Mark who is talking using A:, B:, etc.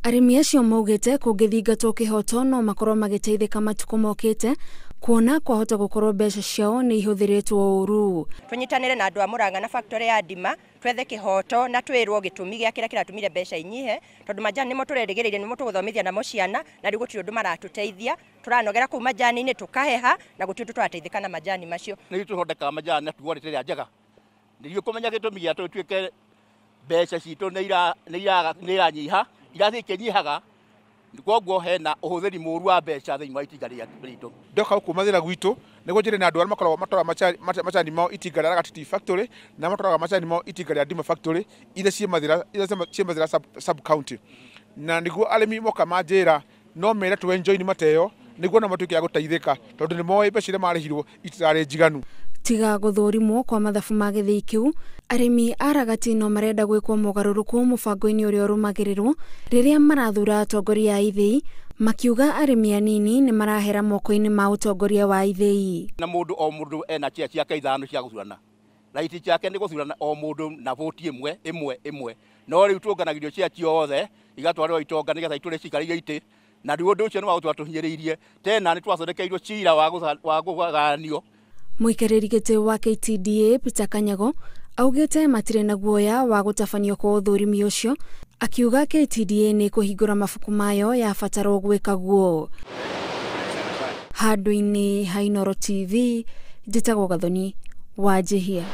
A: Arimi acio maugite kungithingatwo kihoto no makorwo magiteithika matuko mokite kuona kwahota gukorwo mbeca ciao ni ihuthiritwo uru.
B: Tunyitanire na andu a Murang'a na factory ya ndima twethe kihoto na twirwo gitumi gia kira kiratumire mbeca inyihe tondu majani nimo turerigiriire nimo tuguthomithia namo ciana na riu gutiri undu maratuteithia turanogera ku majani ni tukaheha na gutiu turateithika na majani macio
C: ni tuhondeka majani na tuwari tiri njega ndio kumenya gitumi gia tutuike mbeca citu ni iranyiha irathike nyihaga kwoguo hena uhuthiri muru wa mbeca thiini wa itinga ritu
D: ndoka kumathira gwitu niguo njire na andu arĩa makoragwo matwara macani mao itinga rĩa Gatiti factory na matwaraga macani mao itinga rĩa Ndima factory iria ciemathira sub county na niguo arimi moka manjira no mera tu enjoy ni mateo niguo na matuike ya guteithika tondu ni moe mbeca iria marihirwo itirari njiganu.
A: Tiga guthurimwo kwa mathabu ma githii kiu, arimi aragati no marenda gwikwo mogaruruku mubango-ini uria urumagirirwo riria marathura atongoria a ithii, makiuga arimi anini ni marahera moko-ini ma utongoria wa ithii.
C: Na mundu o mundu ena chia ciake ithano cia guthurana na iti ciake ni guthurana o mundu na voti imwe no riu tuonganagirio cia ciothe igatwarwo itonga nigetha iture cikariga iti na riu undu ucio ni wa gutwa tuhinyiriirie tena ni twacothekeirwo cira wa guganio.
A: Muikariri giti wa KTDA Peter Kanyago augite matire na guoya wa gutafanio kwa uthurimi ucio, akiuga KTDA ni kuhingura mafuku mayo ya fataro gwika guo. Handu-ini ha Inooro TV, njitagwo Gathoni wa Jehia.